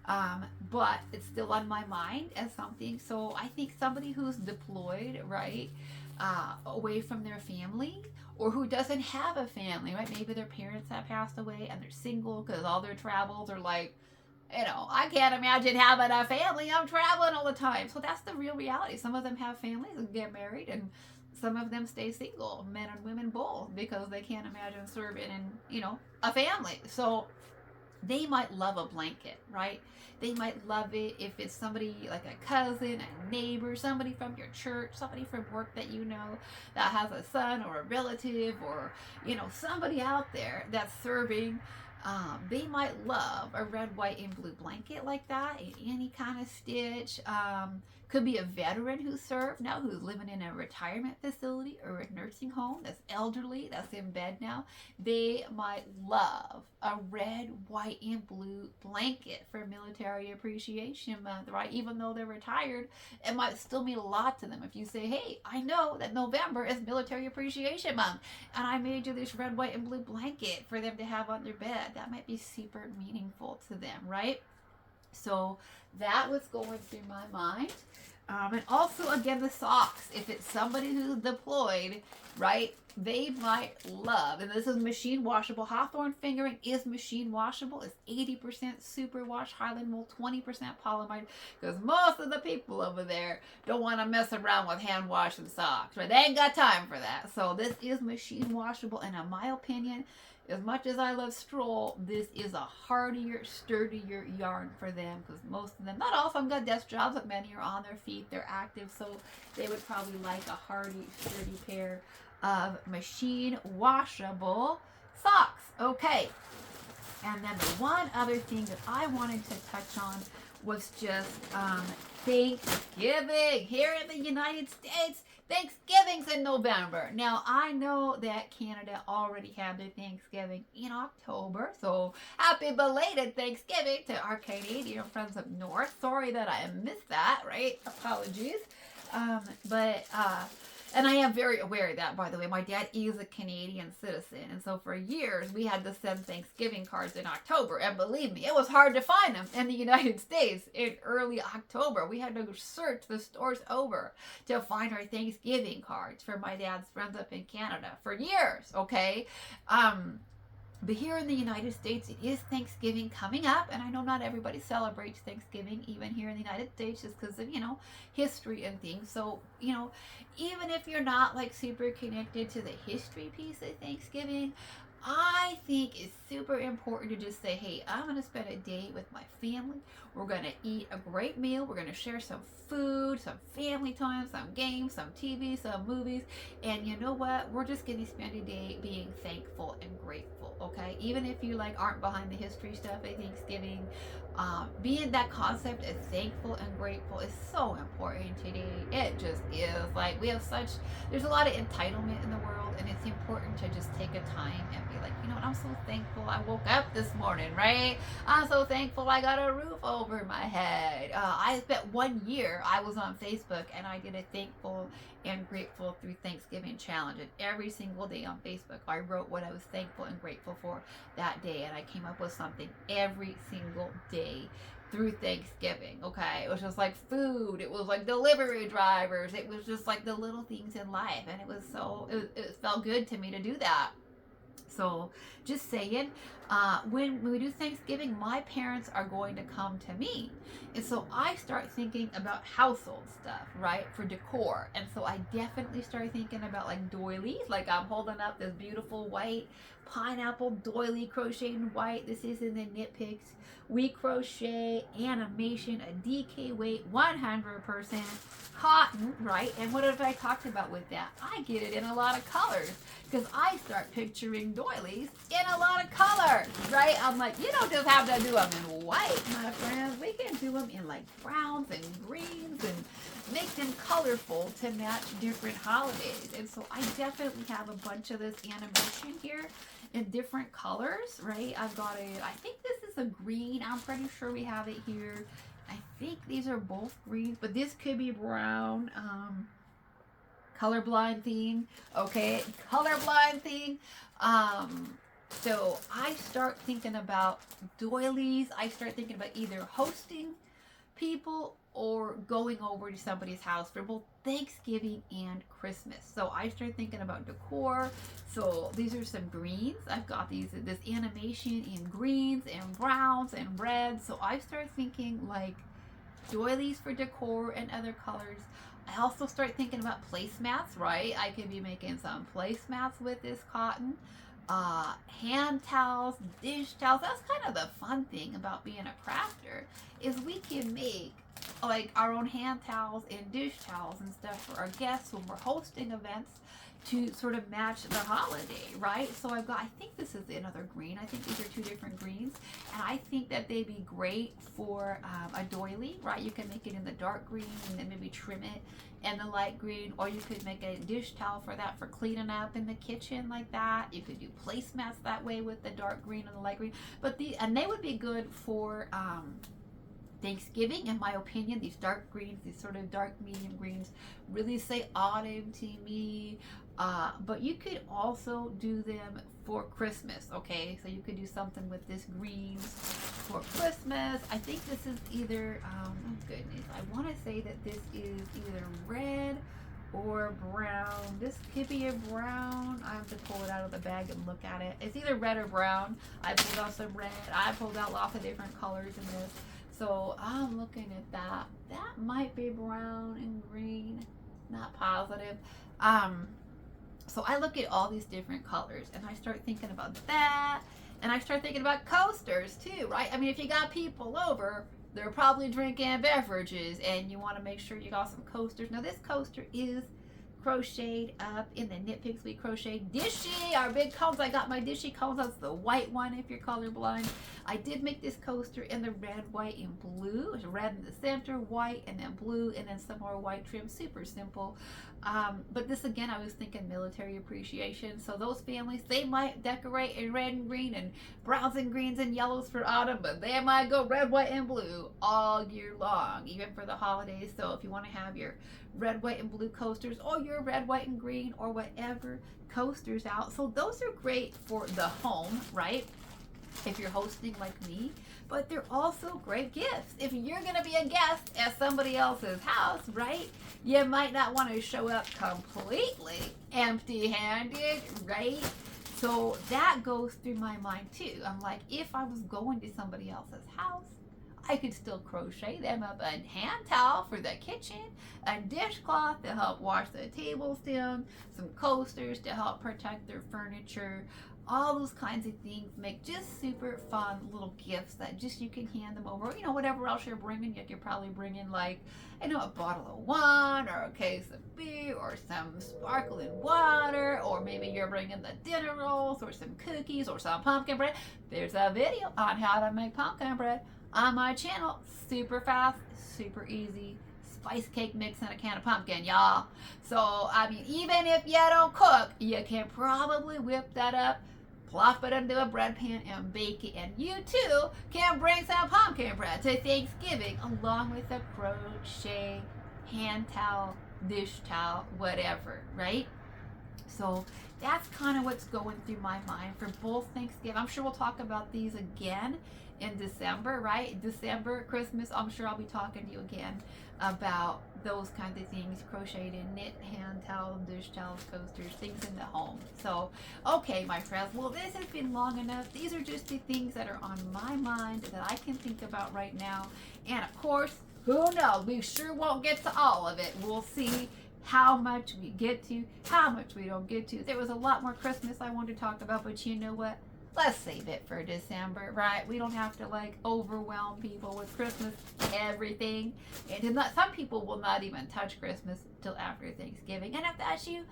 But it's still on my mind as something. So I think somebody who's deployed, right, away from their family, or who doesn't have a family, right? Maybe their parents have passed away and they're single because all their travels are like, I can't imagine having a family. I'm traveling all the time. So that's the real reality. Some of them have families and get married, and some of them stay single, men and women both, because they can't imagine serving in, a family. So they might love a blanket, right? They might love it if it's somebody like a cousin, a neighbor, somebody from your church, somebody from work that that has a son or a relative, or somebody out there that's serving. They might love a red, white, and blue blanket like that in any kind of stitch. Could be a veteran who served now, who's living in a retirement facility or a nursing home, that's elderly, that's in bed now. They might love a red, white, and blue blanket for Military Appreciation Month, right? Even though they're retired, it might still mean a lot to them if you say, hey, I know that November is Military Appreciation Month, and I made you this red, white, and blue blanket for them to have on their bed. That might be super meaningful to them, right? So that was going through my mind. And also, again, the socks. If it's somebody who's deployed, right, they might love, and this is machine washable. Hawthorne fingering is machine washable. It's 80% superwash Highland wool, 20% polyamide, because most of the people over there don't want to mess around with hand washing socks, right? They ain't got time for that. So this is machine washable, and in my opinion, as much as I love Stroll, this is a hardier, sturdier yarn for them, because most of them, not all of them, got desk jobs, but many are on their feet, they're active, so they would probably like a hardy, sturdy pair of machine washable socks. Okay, and then the one other thing that I wanted to touch on was just Thanksgiving here in the United States. Thanksgiving's in November. Now, I know that Canada already had their Thanksgiving in October, so happy belated Thanksgiving to our Canadian friends up north. Sorry that I missed that, right? Apologies. And I am very aware of that, by the way. My dad is a Canadian citizen, and so for years we had to send Thanksgiving cards in October. And believe me, it was hard to find them in the United States in early October. We had to search the stores over to find our Thanksgiving cards for my dad's friends up in Canada for years, okay? But here in the United States, it is Thanksgiving coming up, and I know not everybody celebrates Thanksgiving, even here in the United States, just because of, history and things. So, even if you're not like super connected to the history piece of Thanksgiving, I think it's super important to just say, hey, I'm going to spend a day with my family. We're going to eat a great meal. We're going to share some food, some family time, some games, some TV, some movies. And you know what? We're just going to spend a day being thankful and grateful, okay? Even if you aren't behind the history stuff at Thanksgiving, being that concept of thankful and grateful is so important today. It just is. There's a lot of entitlement in the world, and it's important to just take a time and be like, I'm so thankful I woke up this morning, right? I'm so thankful I got a roof over my head. I spent 1 year, I was on Facebook, and I did a thankful and grateful through Thanksgiving challenge, and every single day on Facebook I wrote what I was thankful and grateful for that day, and I came up with something every single day through Thanksgiving. Okay, it was just like food, it was like delivery drivers, it was just like the little things in life, and it felt good to me to do that. So just saying, when we do Thanksgiving, my parents are going to come to me. And so I start thinking about household stuff, right, for decor. And so I definitely start thinking about doilies. I'm holding up this beautiful white pineapple doily crocheted in white. This is in the Knit Picks. We crochet animation, a DK weight, 100% cotton, right? And what have I talked about with that? I get it in a lot of colors, because I start picturing doilies in a lot of colors, right? I'm like, you don't just have to do them in white, my friends. We can do them in browns and greens and make them colorful to match different holidays. And so I definitely have a bunch of this animation here in different colors, right? I think this is a green. I'm pretty sure we have it here. I think these are both greens, but this could be brown. Colorblind theme. Okay, colorblind theme. So I start thinking about doilies. I start thinking about either hosting people or going over to somebody's house for both Thanksgiving and Christmas. So I started thinking about decor. So these are some greens. I've got this animation in greens and browns and reds. So I started thinking like doilies for decor and other colors. I also start thinking about placemats, right? I could be making some placemats with this cotton. Hand towels, dish towels. That's kind of the fun thing about being a crafter is we can make like our own hand towels and dish towels and stuff for our guests when we're hosting events to sort of match the holiday, right? So I think this is another green. I think these are two different greens. And I think that they'd be great for a doily, right? You can make it in the dark green and then maybe trim it in the light green, or you could make a dish towel for that for cleaning up in the kitchen like that. You could do placemats that way with the dark green and the light green. And they would be good for Thanksgiving, in my opinion. These dark greens, these sort of dark medium greens, really say autumn to me. But you could also do them for Christmas, okay? So you could do something with this greens for Christmas. I think this is either, oh goodness, I want to say that this is either red or brown. This could be a brown. I have to pull it out of the bag and look at it. It's either red or brown. I pulled out some red. I pulled out lots of different colors in this. So I'm looking at that. That might be brown and green. Not positive. So I look at all these different colors and I start thinking about that. And I start thinking about coasters too, right? I mean, if you got people over, they're probably drinking beverages and you want to make sure you got some coasters. Now this coaster is crocheted up in the Knit Picks We Crochet Dishy, our big cones. I got my Dishy cones. That's the white one if you're colorblind. I did make this coaster in the red, white, and blue. It's red in the center, white, and then blue, and then some more white trim. Super simple. But this, again, I was thinking military appreciation. So those families, they might decorate in red and green and browns and greens and yellows for autumn, but they might go red, white, and blue all year long, even for the holidays. So if you want to have your red, white, and blue coasters, or your red, white, and green, or whatever coasters out. So those are great for the home, right? If you're hosting like me, but they're also great gifts. If you're gonna be a guest at somebody else's house, right? You might not want to show up completely empty-handed, right? So that goes through my mind too. I'm like, if I was going to somebody else's house, I could still crochet them up a hand towel for the kitchen, a dishcloth to help wash the tables down, some coasters to help protect their furniture. All those kinds of things make just super fun little gifts that just you can hand them over. You know, whatever else you're bringing, you could probably bring in like, I know, a bottle of wine or a case of beer or some sparkling water, or maybe you're bringing the dinner rolls or some cookies or some pumpkin bread. There's a video on how to make pumpkin bread on my channel. Super fast, super easy. Spice cake mix and a can of pumpkin, y'all. So, I mean, even if you don't cook, you can probably whip that up, plop it into a bread pan and bake it. And you too can bring some pumpkin bread to Thanksgiving along with a crochet hand towel, dish towel, whatever, right? So that's kind of what's going through my mind for both Thanksgiving. I'm sure we'll talk about these again in December, right? December, Christmas, I'm sure I'll be talking to you again about those kinds of things, crocheted, knit, hand towel, dish towels, coasters, things in the home. So, okay, my friends, well, this has been long enough. These are just the things that are on my mind that I can think about right now. And of course, who knows? We sure won't get to all of it. We'll see how much we get to, how much we don't get to. There was a lot more Christmas I wanted to talk about, but you know what? Let's save it for December, right? We don't have to like overwhelm people with Christmas everything. And some people will not even touch Christmas till after Thanksgiving. And if that's you,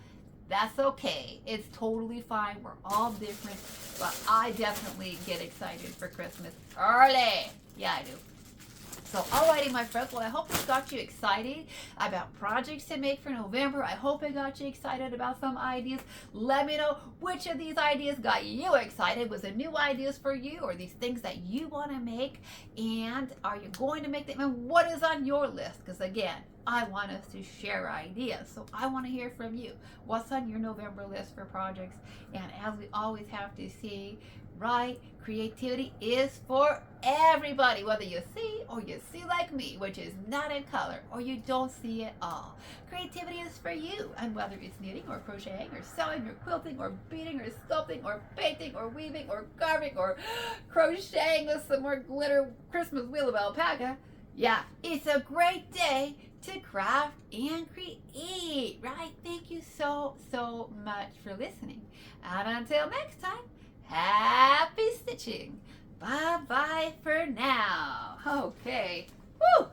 that's okay. It's totally fine. We're all different. But I definitely get excited for Christmas early. Yeah, I do. So, alrighty, my friends. Well, I hope this got you excited about projects to make for November. I hope it got you excited about some ideas. Let me know which of these ideas got you excited. Was it new ideas for you, or these things that you want to make? And are you going to make them? And what is on your list? Because again, I want us to share ideas. So I want to hear from you. What's on your November list for projects? And as we always have to say, right, creativity is for everybody, whether you see or you see like me, which is not in color, or you don't see it all. Creativity is for you, and whether it's knitting or crocheting or sewing or quilting or beading or sculpting or painting or weaving or carving or crocheting with some more glitter Christmas wheel of alpaca, yeah, it's a great day to craft and create, right? Thank you so much for listening, and until next time, happy stitching. Bye bye for now. Okay. Woo!